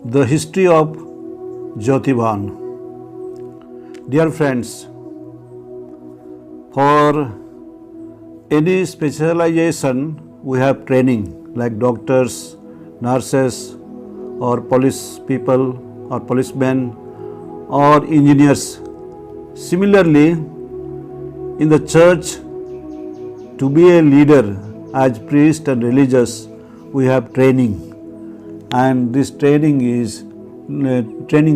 The history of Jyoti Bhavan. Dear friends, for any specialization we have training like doctors, nurses or police people or policemen or engineers. Similarly, in the church, to be a leader as priest and religious, we have training, and this training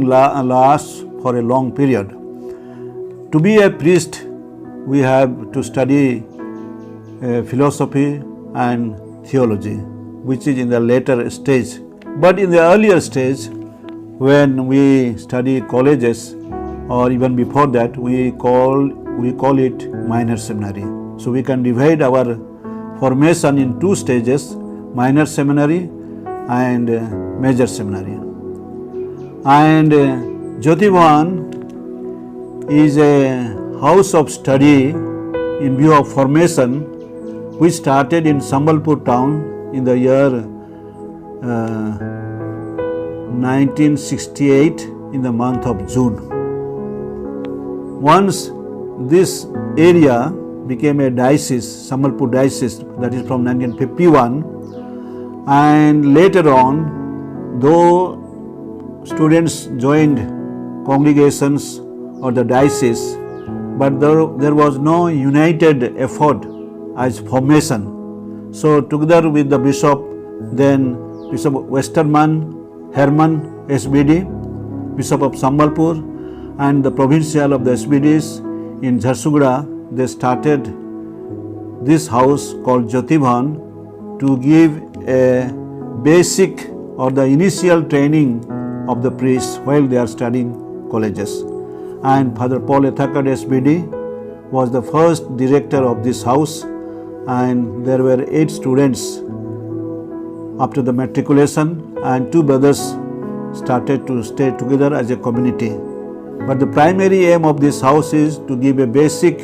lasts for a long period. To be a priest, we have to study philosophy and theology, which is in the later stage. But in the earlier stage, when we study colleges or even before that, we call it minor seminary. So we can divide our formation in two stages: minor seminary and major seminary. And Jyoti Bhavan is a house of study in view of formation, which started in Sambalpur town in the year 1968 in the month of June. Once this area became a diocese, Sambalpur diocese, that is from 1951, and later on, though students joined congregations or the diocese, but there was no united effort as formation. So together with the bishop, then Bishop Westermann, Herman SBD, Bishop of Sambalpur, and the provincial of the SBDs in Jharsuguda, they started this house called Jyoti Bhavan to give a basic or the initial training of the priests while they are studying colleges. And Father Paul Ethakad SBD was the first director of this house, and there were 8 students after the matriculation, and 2 brothers started to stay together as a community. But the primary aim of this house is to give a basic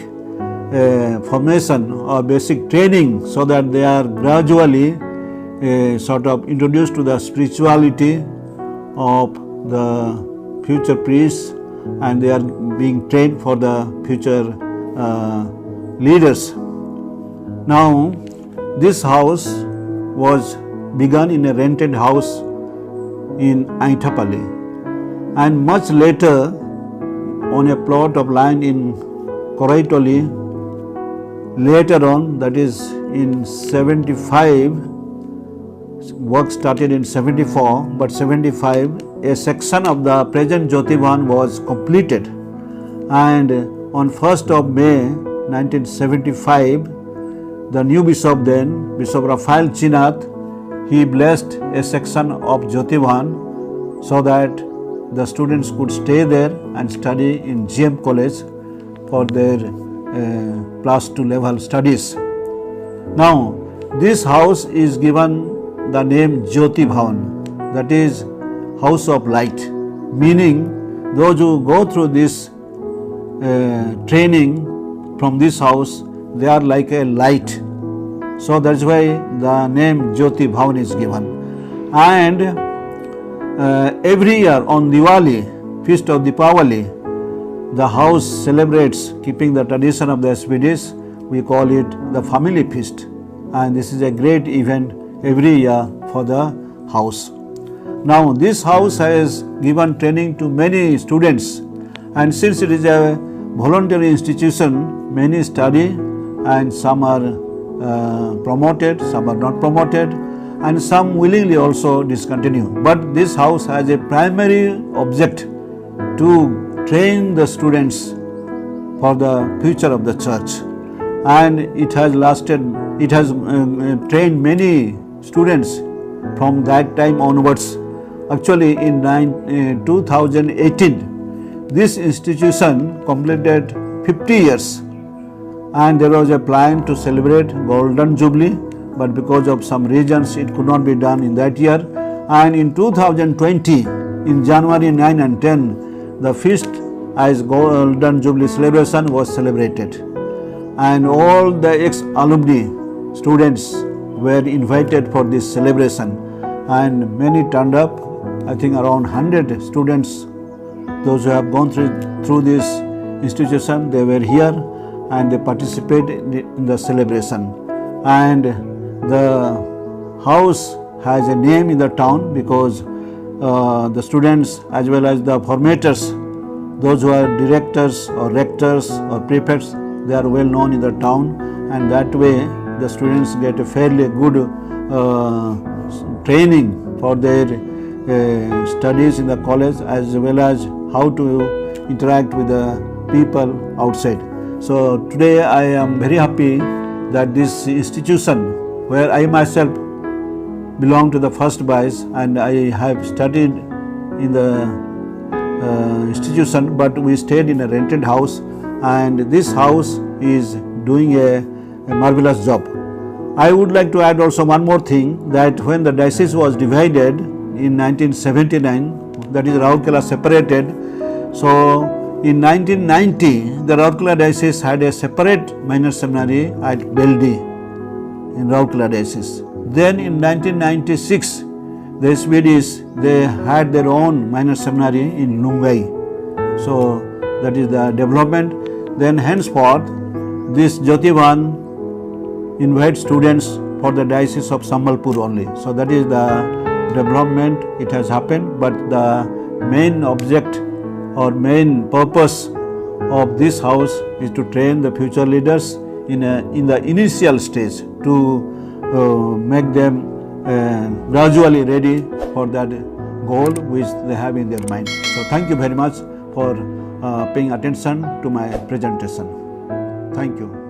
formation or basic training, so that they are gradually sort of introduced to the spirituality of the future priests, and they are being trained for the future leaders. Now, this house was begun in a rented house in Aithapalli, and much later on a plot of land in Koraitoli. Later on, that is in 75, work started in 74, but 75, a section of the present Jyoti Bhavan was completed, and on 1st of May 1975, the new bishop then, Bishop Raphael Chinath, he blessed a section of Jyoti Bhavan so that the students could stay there and study in GM College for their plus 2 level studies. Now, this house is given the name Jyoti Bhavan, that is house of light, meaning those who go through this training from this house, they are like a light. So that's why the name Jyoti Bhavan is given. And every year on Diwali, feast of Deepavali, the house celebrates, keeping the tradition of the SBDs, we call it the family feast, and this is a great event every year for the house. Now, this house has given training to many students, and since it is a voluntary institution, many study and some are promoted, some are not promoted, and some willingly also discontinue. But this house has a primary object to train the students for the future of the church, and it has trained many students from that time onwards. Actually, in 2018, this institution completed 50 years, and there was a plan to celebrate Golden Jubilee, but because of some reasons it could not be done in that year. And in 2020, in January 9 and 10, the feast as Golden Jubilee celebration was celebrated, and all the ex-alumni students were invited for this celebration, and many turned up I think around 100 students, those who have gone through this institution, they were here and they participated in the celebration. And the house has a name in the town because the students as well as the formators, those who are directors or rectors or prefects, they are well known in the town, and that way the students get a fairly good training for their studies in the college as well as how to interact with the people outside. So today I am very happy that this institution where I myself belong to the first batch and I have studied in the institution, but we stayed in a rented house, and this house is doing a marvelous job. I would like to add also one more thing, that when the diocese was divided in 1979, that is Rourkela separated. So in 1990, the Rourkela diocese had a separate minor seminary at Beldi in Rourkela diocese. Then in 1996, the Swedish, they had their own minor seminary in Lungai. So that is the development. Then henceforth, this Jyotivan invites students for the diocese of Sambalpur only. So that is the development, it has happened, but the main object or main purpose of this house is to train the future leaders in the initial stage, to make them gradually ready for that goal which they have in their mind. So thank you very much for paying attention to my presentation. Thank you.